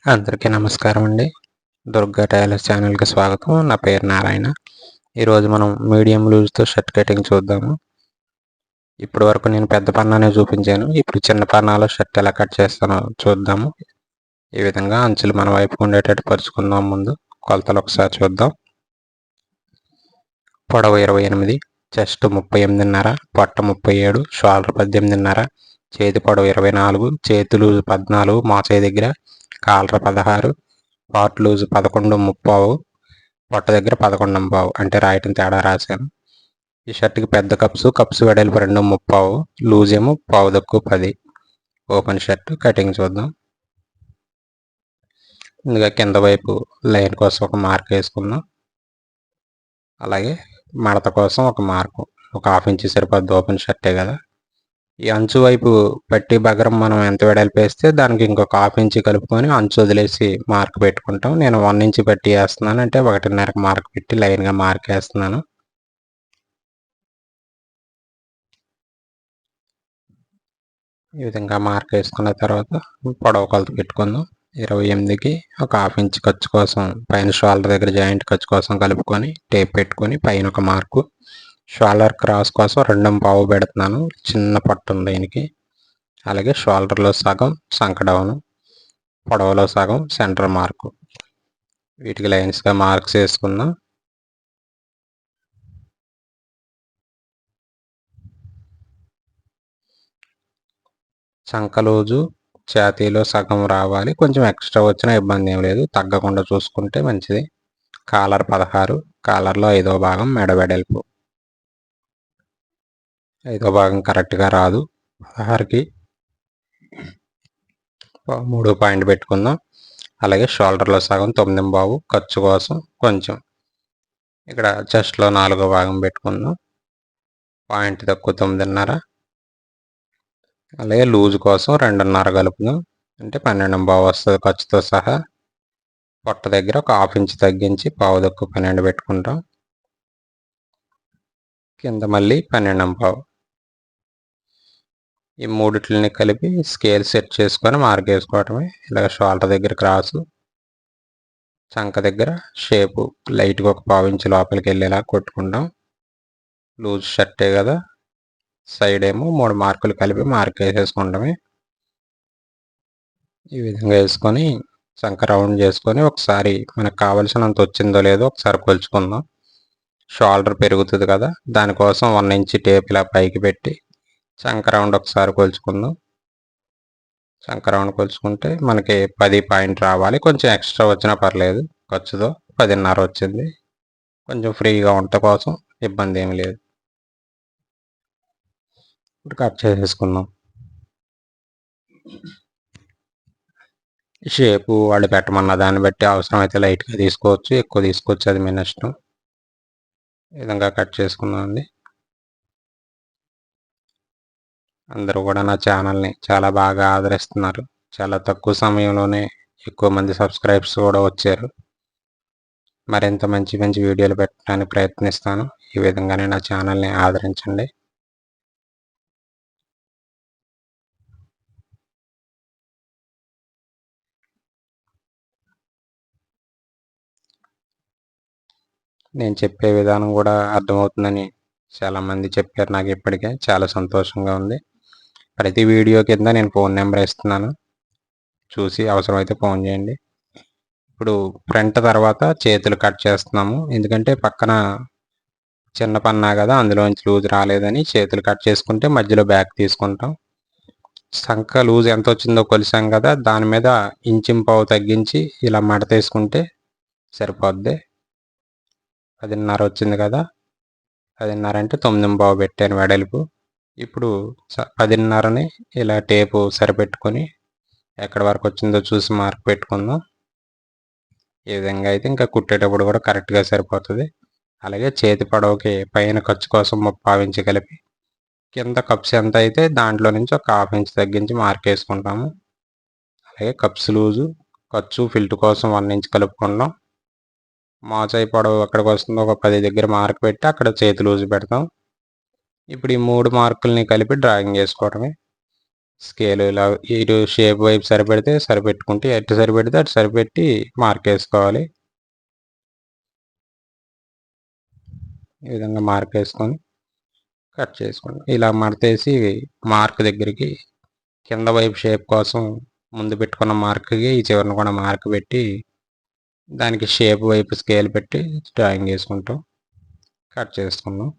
అందరికీ నమస్కారం అండి. దుర్గా టైలర్స్ ఛానల్‌కి స్వాగతం. నా పేరు నారాయణ. ఈరోజు మనం మీడియం లూజ్‌తో షర్ట్ కటింగ్ చూద్దాము. ఇప్పటి వరకు నేను పెద్ద పన్నానే చూపించాను. ఇప్పుడు చిన్న పన్నాలో షర్ట్ ఎలా కట్ చేస్తానో చూద్దాము. ఈ విధంగా అంచులు మన వైపుకు ఉండేటట్టు పరుచుకుందాం. ముందు కొలతలు ఒకసారి చూద్దాం. పొడవు 28, చెస్ట్ 38.5, పొట్ట 37, షోల్డర్ 18.5, చేతి పొడవు 24, చేతి లూజు 14, మోచేయి దగ్గర కాలర్ 16, పార్ట్ లూజు 11.5, పొట్ట దగ్గర 11.5 అంటే రాయటం తేడా రాశాను. ఈ షర్ట్కి పెద్ద కప్స్ వెడల్పు 2.5, లూజ్ ఏమో పావు తక్కువ 10. ఓపెన్ షర్ట్ కటింగ్ చూద్దాం. ముందుగా కింద వైపు లైన్ కోసం ఒక మార్క్ వేసుకుందాం. అలాగే మడత కోసం ఒక మార్కు, ఒక 1/2 ఇంచ్ సరిపోద్ది, ఓపెన్ షర్టే కదా. ఈ అంచు వైపు పట్టి బగరం మనం ఎంత వెడల్పు వేస్తే దానికి ఇంకొక 1/2 ఇంచ్ కలుపుకొని అంచు వదిలేసి మార్క్ పెట్టుకుంటాం. నేను 1 ఇంచ్ పట్టి వేస్తున్నాను, అంటే 1.5 మార్క్ పెట్టి లైన్గా మార్క్ వేస్తున్నాను. ఈ విధంగా మార్క్ వేసుకున్న తర్వాత పొడవు కొలత పెట్టుకుందాం. 28కి ఒక 1/2 ఇంచ్ ఖర్చు కోసం పైన షోల్డర్ దగ్గర జాయింట్ ఖర్చు కోసం కలుపుకొని టేప్ పెట్టుకొని పైన ఒక మార్కు, షోల్డర్ క్రాస్ కోసం 2.5 పెడుతున్నాను. చిన్న పట్టు ఉంది దీనికి. అలాగే షోల్డర్లో సగం సంక డౌను, పొడవులో సగం సెంటర్ మార్కు. వీటికి లైన్స్గా మార్క్స్ వేసుకుందాం. చంక లూజు ఛాతీలో సగం రావాలి. కొంచెం ఎక్స్ట్రా వచ్చినా ఇబ్బంది ఏం లేదు, తగ్గకుండా చూసుకుంటే మంచిది. కాలర్ 16, కాలర్లో 5వ భాగం మెడ వెడల్పు. 5వ భాగం కరెక్ట్గా రాదు. 16కి 3 పాయింట్ పెట్టుకుందాం. అలాగే షోల్డర్లో సగం 9.5 ఖర్చు కోసం కొంచెం. ఇక్కడ చెస్ట్లో 4వ భాగం పెట్టుకుందాం. పాయింట్ తక్కువ 9.5. అలాగే లూజ్ కోసం 2.5 కలుపుదాం, అంటే 12.5 వస్తుంది ఖర్చుతో సహా. పొట్ట దగ్గర ఒక 1/2 ఇంచ్ తగ్గించి పావు తక్కువ 12 పెట్టుకుంటాం. కింద మళ్ళీ 12.5. ఈ మూడిట్లని కలిపి స్కేల్ సెట్ చేసుకొని మార్క్ వేసుకోవటమే. ఇలాగ షోల్డర్ దగ్గర క్రాసు, చంక దగ్గర షేపు లైట్గా ఒక 1/2 ఇంచ్ లోపలికి వెళ్ళేలా కొట్టుకుంటాం. లూజ్ షర్టే కదా, సైడ్ ఏమో 3 మార్కులు కలిపి మార్క్ వేసేసుకుంటామే. ఈ విధంగా వేసుకొని చంక రౌండ్ చేసుకొని ఒకసారి మనకు కావలసినంత వచ్చిందో లేదో ఒకసారి కొలుచుకుందాం. షోల్డర్ పెరుగుతుంది కదా, దానికోసం 1 ఇంచ్ టేప్ ఇలా పైకి పెట్టి చంక రౌండ్ ఒకసారి కొలుచుకుందాం. చంక రౌండ్ కొలుచుకుంటే మనకి 10 పాయింట్ రావాలి. కొంచెం ఎక్స్ట్రా వచ్చినా పర్లేదు, ఖర్చుతో 10.5 వచ్చింది. కొంచెం ఫ్రీగా ఉండటం కోసం ఇబ్బంది ఏమి లేదు. ఇప్పుడు కట్ చేసేసుకుందాం. షేపు వాళ్ళు పెట్టమన్న దాన్ని బట్టి అవసరమైతే లైట్గా తీసుకోవచ్చు, ఎక్కువ తీసుకోవచ్చు, అది మీ ఇష్టం. ఈ విధంగా కట్ చేసుకుందాం అండి. అందరూ కూడా నా ఛానల్ని చాలా బాగా ఆదరిస్తున్నారు. చాలా తక్కువ సమయంలోనే ఎక్కువ మంది సబ్స్క్రైబర్స్ కూడా వచ్చారు. మరింత మంచి మంచి వీడియోలు పెట్టడానికి ప్రయత్నిస్తాను. ఈ విధంగానే నా ఛానల్ని ఆదరించండి. నేను చెప్పే విధానం కూడా అర్థమవుతుందని చాలామంది చెప్పారు నాకు. ఇప్పటికే చాలా సంతోషంగా ఉంది. ప్రతి వీడియో కింద నేను ఫోన్ నెంబర్ ఇస్తున్నాను, చూసి అవసరమైతే ఫోన్ చేయండి. ఇప్పుడు ఫ్రంట్ తర్వాత చేతులు కట్ చేస్తున్నాము, ఎందుకంటే పక్కన చిన్న పన్నా కదా, అందులోంచి లూజ్ రాలేదని చేతులు కట్ చేసుకుంటే మధ్యలో బ్యాక్ తీసుకుంటాం. సంక లూజ్ ఎంత వచ్చిందో కొలిసాం కదా, దాని మీద 1.5 ఇంచ్ తగ్గించి ఇలా మడత వేసుకుంటే సరిపోద్ది. 10.5 వచ్చింది కదా, 10.5 అంటే 9.5 పెట్టాను వెడల్పు. ఇప్పుడు 10.5ని ఇలా టేపు సరిపెట్టుకొని ఎక్కడి వరకు వచ్చిందో చూసి మార్క్ పెట్టుకుందాం. ఈ విధంగా అయితే ఇంకా కుట్టేటప్పుడు కూడా కరెక్ట్గా సరిపోతుంది. అలాగే చేతి పొడవుకి పైన ఖర్చు కోసం 3/4 ఇంచ్ కలిపి కింద కప్స్ ఎంత అయితే దాంట్లో నుంచి ఒక 1/2 ఇంచ్ తగ్గించి మార్క్ వేసుకుంటాము. అలాగే కప్స్ లూజు ఖర్చు ఫిల్ట్ కోసం 1 ఇంచ్ కలుపుకుంటాం. మోచేయి పొడవు ఎక్కడికి వస్తుందో ఒక 10 దగ్గర మార్క్ పెట్టి అక్కడ చేతి లూజు పెడతాం. ఇప్పుడు ఈ 3 మార్కుల్ని కలిపి డ్రాయింగ్ చేసుకోవడమే. స్కేల్ ఇలా ఇటు షేప్ వైపు సరిపెడితే సరిపెట్టుకుంటే, ఎటు సరిపెడితే అటు సరిపెట్టి మార్క్ వేసుకోవాలి. ఈ విధంగా మార్క్ వేసుకొని కట్ చేసుకోండి. ఇలా మడతేసి మార్క్ దగ్గరికి కింద వైపు షేప్ కోసం ముందు పెట్టుకున్న మార్క్కి ఈ చివరిని కూడా మార్క్ పెట్టి దానికి షేప్ వైపు స్కేల్ పెట్టి డ్రాయింగ్ వేసుకుంటాం, కట్ చేసుకున్నాం.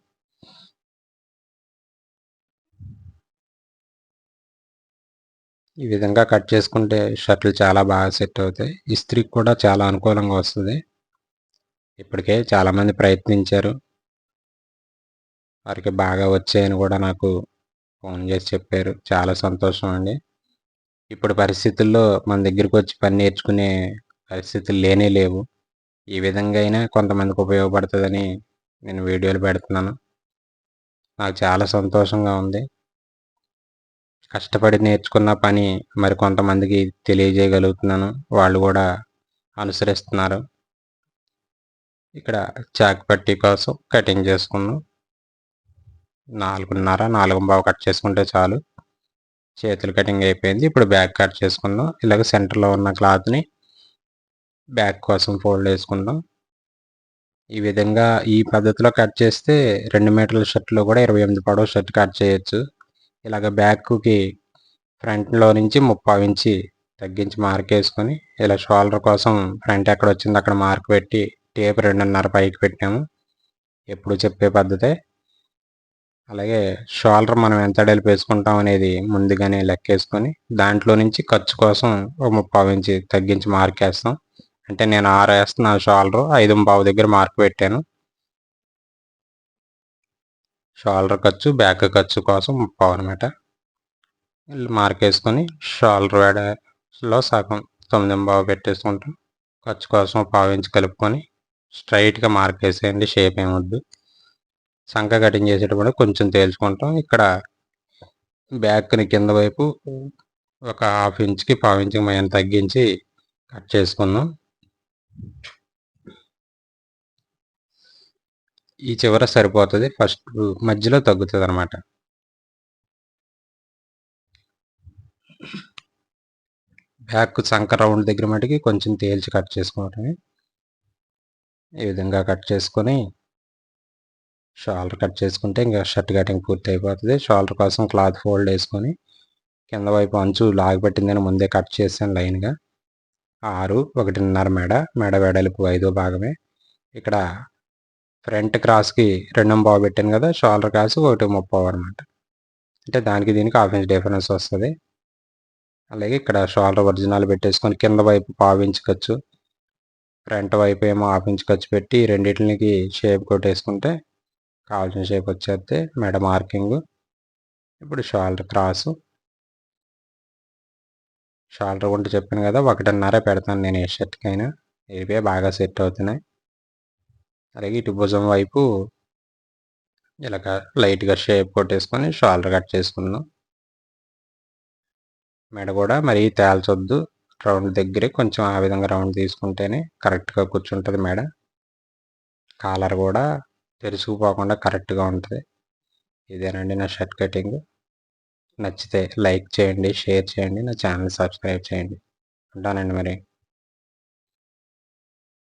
ఈ విధంగా కట్ చేసుకుంటే షర్ట్లు చాలా బాగా సెట్ అవుతాయి. ఇస్త్రీకి కూడా చాలా అనుకూలంగా వస్తుంది. ఇప్పటికే చాలామంది ప్రయత్నించారు, వారికి బాగా వచ్చాయని కూడా నాకు ఫోన్ చేసి చెప్పారు. చాలా సంతోషం అండి. ఇప్పుడు పరిస్థితుల్లో మన దగ్గరికి వచ్చి పని నేర్చుకునే పరిస్థితులు లేనే లేవు. ఈ విధంగా అయినా కొంతమందికి ఉపయోగపడుతుందని నేను వీడియోలు పెడుతున్నాను. నాకు చాలా సంతోషంగా ఉంది. కష్టపడి నేర్చుకున్న పని మరి కొంతమందికి తెలియజేయగలుగుతున్నాను. వాళ్ళు కూడా అనుసరిస్తున్నారు. ఇక్కడ చాక్ పట్టీ కోసం కటింగ్ చేసుకున్నాం. 4.5, 4.25 కట్ చేసుకుంటే చాలు. చేతులు కటింగ్ అయిపోయింది. ఇప్పుడు బ్యాక్ కట్ చేసుకుందాం. ఇలాగ సెంటర్లో ఉన్న క్లాత్ని బ్యాక్ కోసం ఫోల్డ్ వేసుకుందాం. ఈ విధంగా ఈ పద్ధతిలో కట్ చేస్తే 2 మీటర్ల షర్ట్లో కూడా 28 పొడవు షర్ట్ కట్ చేయొచ్చు. ఇలాగ బ్యాక్కి ఫ్రంట్లో నుంచి 3/4 ఇంచి తగ్గించి మార్క్ వేసుకొని ఇలా షోల్డర్ కోసం ఫ్రంట్ ఎక్కడ వచ్చిందో అక్కడ మార్క్ పెట్టి టేప్ 2.5 పైకి పెట్టాము. ఎప్పుడు చెప్పే పద్ధతే. అలాగే షోల్డర్ మనం ఎంత డెలిప్ వేసుకుంటాం అనేది ముందుగానే లెక్కేసుకొని దాంట్లో నుంచి ఖర్చు కోసం ఒక 3/4 ఇంచి తగ్గించి మార్క్ వేస్తాం. అంటే నేను 6 వేస్తున్నా షోల్డర్, 5.25 దగ్గర మార్క్ పెట్టాను. షోల్డర్ ఖర్చు, బ్యాక్ ఖర్చు కోసం 3/4 అనమాట. మార్క్ వేసుకొని షోల్డర్ వెడలో సగం 9.25 పెట్టేసుకుంటాం. ఖర్చు కోసం 1/4 ఇంచు కలుపుకొని స్ట్రైట్గా మార్క్ వేసేయండి, షేప్ ఏమొద్దు. సంక కటింగ్ చేసేటప్పుడు కొంచెం తేల్చుకుంటాం. ఇక్కడ బ్యాక్ని కింద వైపు ఒక 1/2 ఇంచుకి 1/4 ఇంచుకి మనం తగ్గించి కట్ చేసుకుందాం. ఈ చివర సరిపోతుంది, ఫస్ట్ మధ్యలో తగ్గుతుంది అనమాట. బ్యాక్ సంక రౌండ్ దగ్గర మటుకి కొంచెం తేల్చి కట్ చేసుకోవటమే. ఈ విధంగా కట్ చేసుకొని షోల్డర్ కట్ చేసుకుంటే ఇంకా షర్ట్ కటింగ్ పూర్తి అయిపోతుంది. షోల్డర్ కోసం క్లాత్ ఫోల్డ్ వేసుకొని కింద వైపు అంచు లాగబెట్టిందని ముందే కట్ చేసాను లైన్గా. 6, 1.5 మెడ వెడల్పు 5వ భాగమే. ఇక్కడ ఫ్రంట్ క్రాస్కి 2.25 పెట్టాను కదా, షోల్డర్ క్రాస్ 1.30 అనమాట. అంటే దానికి దీనికి 1/2 ఇంచ్ డిఫరెన్స్ వస్తుంది. అలాగే ఇక్కడ షోల్డర్ ఒరిజినల్ పెట్టేసుకొని కింద వైపు 1/4 ఇంచ్ ఖర్చు, ఫ్రంట్ వైపు ఏమో 1/2 ఇంచ్ ఖర్చు పెట్టి రెండింటికి షేప్ కొట్టేసుకుంటే కావాల్సిన షేప్ వచ్చేస్తే మెడ మార్కింగ్. ఇప్పుడు షోల్డర్ క్రాసు, షోల్డర్ గుంట చెప్పాను కదా 1.5 పెడతాను నేను ఏ షర్ట్కైనా. ఇవే బాగా సెట్ అవుతున్నాయి. అలాగే ఇటు భుజం వైపు ఇలాగ లైట్గా షేప్ కొట్టేసుకొని షోల్డర్ కట్ చేసుకుందాం. మెడ కూడా మరీ తేల్చొద్దు, రౌండ్ దగ్గరే కొంచెం ఆ విధంగా రౌండ్ తీసుకుంటేనే కరెక్ట్గా కూర్చుంటుంది మెడ. కాలర్ కూడా తెరుచుకుపోకుండా కరెక్ట్గా ఉంటుంది. ఇదేనండి నా షర్ట్ కటింగ్. నచ్చితే లైక్ చేయండి, షేర్ చేయండి, నా ఛానల్ సబ్స్క్రైబ్ చేయండి. ఉంటానండి మరి.